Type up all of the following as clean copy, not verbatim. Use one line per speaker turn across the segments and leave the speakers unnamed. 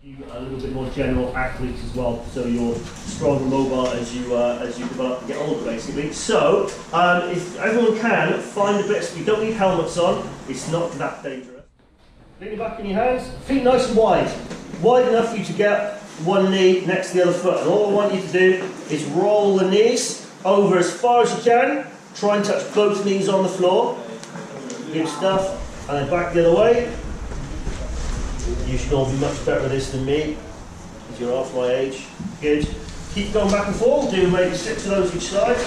You a little bit more general athletes as well, so you're strong and mobile as you develop and get older, basically. So, if everyone can, find a bit. You don't need helmets on. It's not that dangerous. Lean your back in your hands. Feet nice and wide enough for you to get one knee next to the other foot. And all I want you to do is roll the knees over as far as you can. Try and touch both knees on the floor. Good stuff. And then back the other way. You should all be much better at this than me, because you're half my age. Good. Keep going back and forth, do maybe 6 of those each side.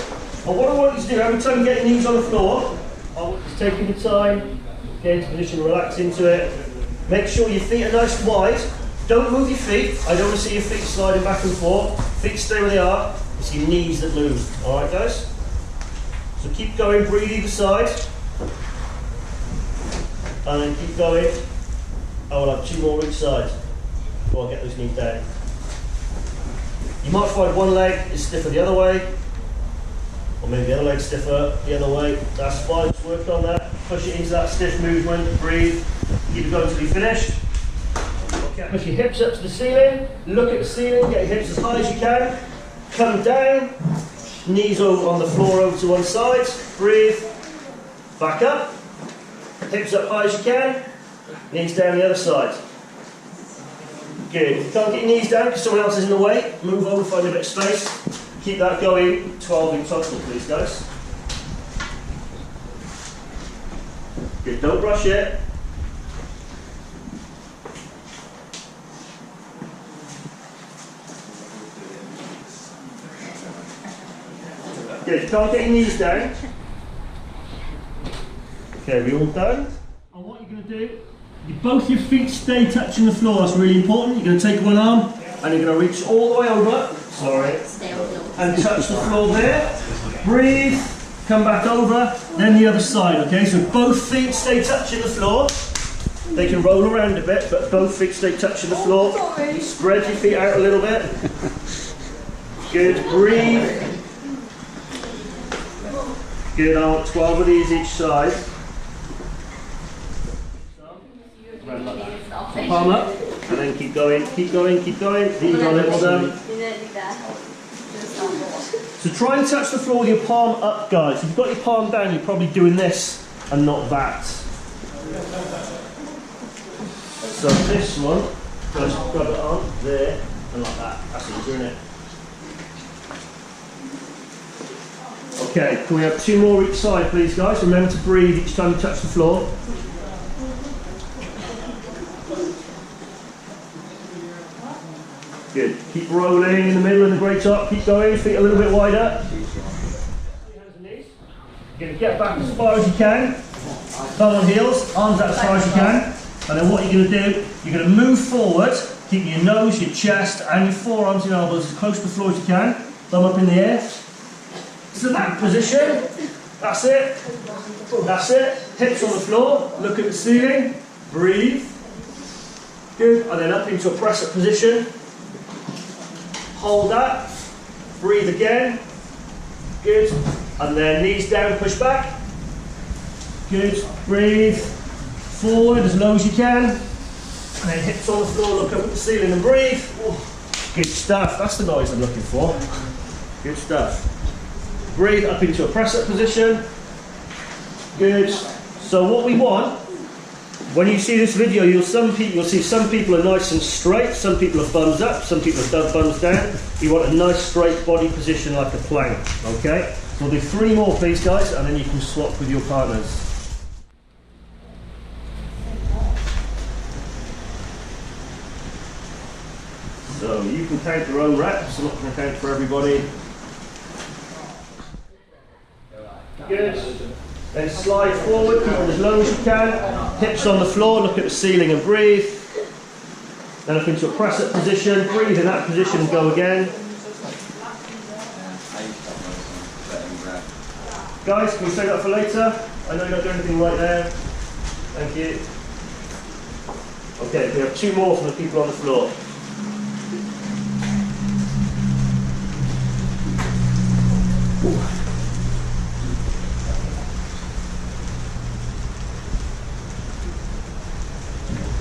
And what I want you to do, every time you get your knees on the floor, I want you to take your time, get into position, relax into it. Make sure your feet are nice and wide. Don't move your feet. I don't want to see your feet sliding back and forth. Feet stay where they are. It's your knees that move. Alright guys? So keep going, breathe either side. And then keep going. I will have 2 more each side before I get those knees down. You might find one leg is stiffer the other way, or maybe the other leg stiffer the other way. That's fine, just work on that. Push it into that stiff movement, breathe, keep it going until you finish. Okay. Push your hips up to the ceiling, look at the ceiling, get your hips as high as you can. Come down, knees over on the floor over to one side, breathe, back up, hips up high as you can. Knees down the other side. Good. If you can't get your knees down because someone else is in the way, move over, find a bit of space. Keep that going. 12 in total, please, guys. Good. Don't rush it. Good. If you can't get your knees down. Okay, we all done? And what you're going to do, both your feet stay touching the floor. That's really important. You're going to take one arm and you're going to reach all the way over. Sorry. And touch the floor there. Breathe. Come back over. Then the other side. Okay. So both feet stay touching the floor. They can roll around a bit, but both feet stay touching the floor. Spread your feet out a little bit. Good. Breathe. Good. I want 12 of these each side. Palm up, and then keep going, keep going, keep going. These are little down. So try and touch the floor with your palm up, guys. If you've got your palm down, you're probably doing this and not that. So this one, just grab it on there and like that. That's easier, isn't it? Okay, can we have 2 more each side, please, guys? Remember to breathe each time you touch the floor. Good. Keep rolling in the middle of the great top. Keep going. Feet a little bit wider. Hands and knees. You're going to get back as far as you can. Thumb on heels. Arms out as far as you can. And then what you're going to do, you're going to move forward. Keep your nose, your chest, and your forearms and elbows as close to the floor as you can. Thumb up in the air. So that position. That's it. That's it. Hips on the floor. Look at the ceiling. Breathe. Good. And then up into a press-up position. Hold that, breathe again, good, and then knees down, push back, good, breathe, forward as low as you can, and then hips on the floor, look up at the ceiling and breathe. Good stuff, that's the noise I'm looking for, good stuff. Breathe up into a press-up position, good. So what we want, when you see this video, you'll see some people are nice and straight, some people are thumbs up, some people are thumbs down. You want a nice straight body position like a plank, okay? So we'll do 3 more please guys, and then you can swap with your partners. So you can count your own reps, I'm not going to count for everybody. Good. Then slide forward, keep it as low as you can. Hips on the floor, look at the ceiling and breathe. Then up into a press-up position, breathe in that position and go again. Guys, can we save that for later? I know you're not doing anything right there. Thank you. Okay, we have 2 more from the people on the floor. Ooh.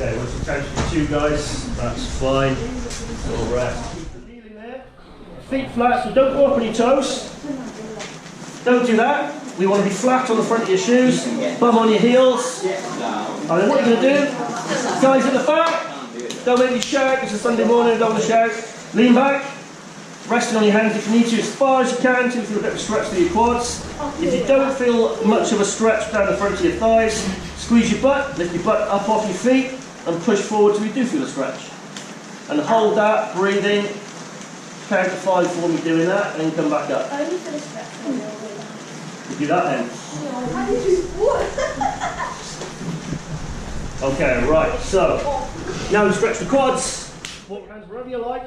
Okay, what's the challenge for 2 guys? That's fine. All right. Kneeling there. Feet flat, so don't go up on your toes. Don't do that. We want to be flat on the front of your shoes, bum on your heels. And then what you're going to do, guys at the back, don't make me shout, it's a Sunday morning, don't want to shout. Lean back, resting on your hands if you need to, as far as you can, to feel a bit of a stretch through your quads. If you don't feel much of a stretch down the front of your thighs, squeeze your butt, lift your butt up off your feet, and push forward till you do feel a stretch. And hold that, breathing, count to 5 for me doing that, and then come back up.
Only for the stretch.
You do that then.
How did you what?
Okay, right, so now we stretch the quads, walk your hands wherever you like.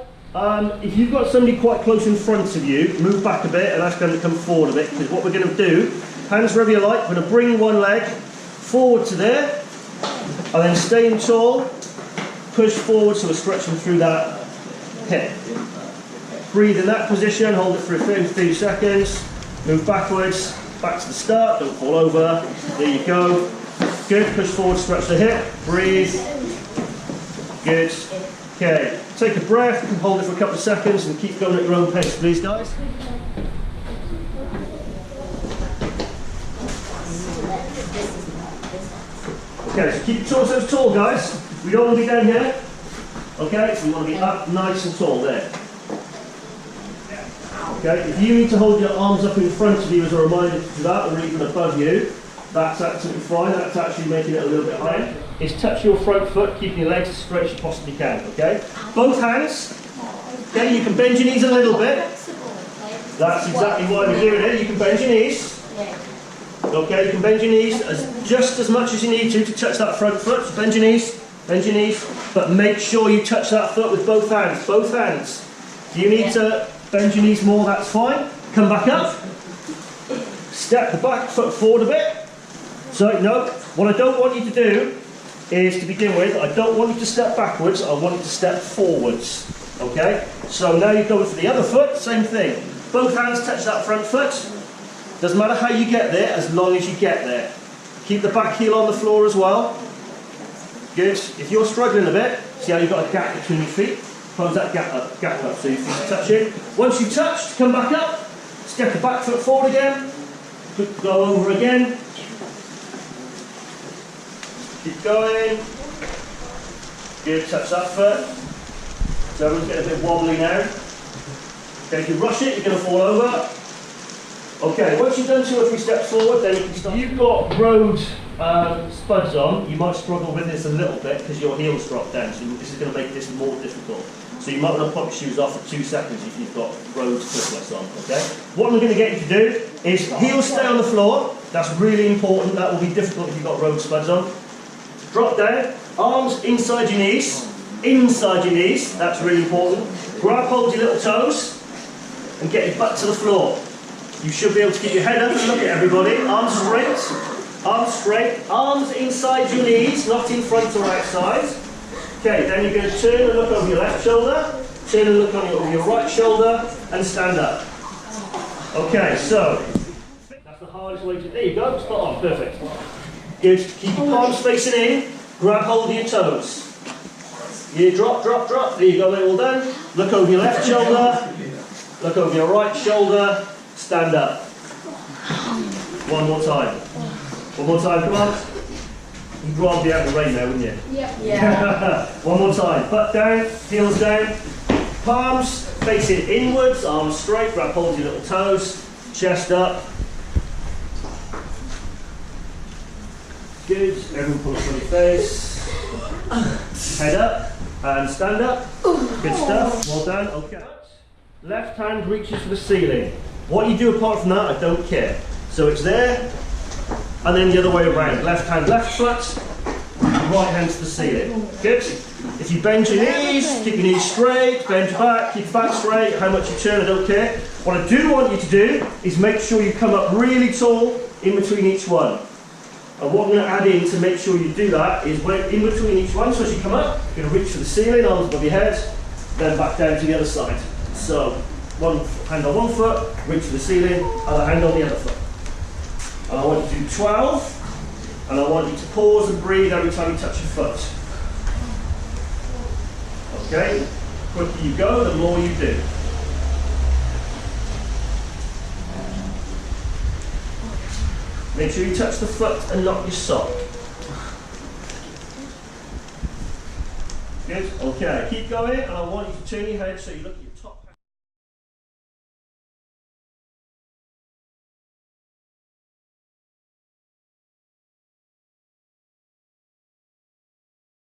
If you've got somebody quite close in front of you, move back a bit and ask them to come forward a bit, because what we're going to do, hands wherever you like, we're going to bring one leg forward to there, and then staying tall, push forward so we're stretching through that hip. Breathe in that position, hold it for a few seconds, move backwards, back to the start, don't fall over, there you go. Good, push forward, stretch the hip, breathe. Good. Okay, take a breath, you can hold it for a couple of seconds and keep going at your own pace, please guys. Okay, so keep your torsos tall guys. We don't want to be down here. Okay, so we want to be up nice and tall there. Okay, if you need to hold your arms up in front of you as a reminder to do that, or even above you, that's absolutely fine. That's actually making it a little bit higher. Is touch your front foot, keeping your legs as straight as you possibly can, okay? Both hands. Okay, you can bend your knees a little bit. That's exactly why we're doing it. You can bend your knees. Okay, you can bend your knees just as much as you need to touch that front foot. So bend your knees, but make sure you touch that foot with both hands. Both hands. If you need to bend your knees more, that's fine. Come back up. Step the back foot forward a bit. So, no, what I don't want you to do is, to begin with, I don't want you to step backwards, I want you to step forwards. Okay? So now you're going for the other foot, same thing. Both hands touch that front foot. Doesn't matter how you get there, as long as you get there. Keep the back heel on the floor as well. Good. If you're struggling a bit, see how you've got a gap between your feet? Close that gap up so your feet are touching. Once you've touched, come back up, step the back foot forward again, go over again. Keep going. Good, touch that foot. So everyone's getting a bit wobbly now. Okay, if you rush it, you're going to fall over. Okay, once you've done 2 or 3 steps forward, then you can start. If you've got road spuds on, you might struggle with this a little bit because your heels drop down, so this is going to make this more difficult. So you might want to pop your shoes off for 2 seconds if you've got road slippers on, okay? What I'm going to get you to do is heels stay on the floor. That's really important. That will be difficult if you've got road spuds on. Drop down, arms inside your knees, that's really important. Grab hold your little toes and get your butt to the floor. You should be able to keep your head up and look at everybody. Arms straight, arms inside your knees, not in front or outside. Okay, then you're going to turn and look over your left shoulder, turn and look over your right shoulder, and stand up. Okay, so, that's the hardest way to, there you go, spot on, perfect. Good, keep your palms facing in, grab hold of your toes. You drop, there you go, they're all done. Look over your left shoulder, look over your right shoulder, stand up. One more time, come on. You'd rather be out in the rain now, wouldn't you? Yeah. One more time, butt down, heels down, palms facing inwards, arms straight, grab hold of your little toes, chest up. Good, everyone pull up on your face, head up, and stand up. Good stuff, well done, okay. Left hand reaches for the ceiling. What you do apart from that, I don't care. So it's there, and then the other way around. Left hand left foot, right hand to the ceiling. Good? If you bend your knees, keep your knees straight, bend your back, keep your back straight, how much you turn, I don't care. What I do want you to do is make sure you come up really tall in between each one. And what I'm going to add in to make sure you do that is when in between each one, so as you come up, you're going to reach for the ceiling, arms above your head, then back down to the other side. So, one hand on one foot, reach for the ceiling, other hand on the other foot. And I want you to do 12, and I want you to pause and breathe every time you touch your foot. Okay? The quicker you go, the more you do. Make sure you touch the foot and not your sock. Good? Okay, keep going, and I want you to turn your head so you look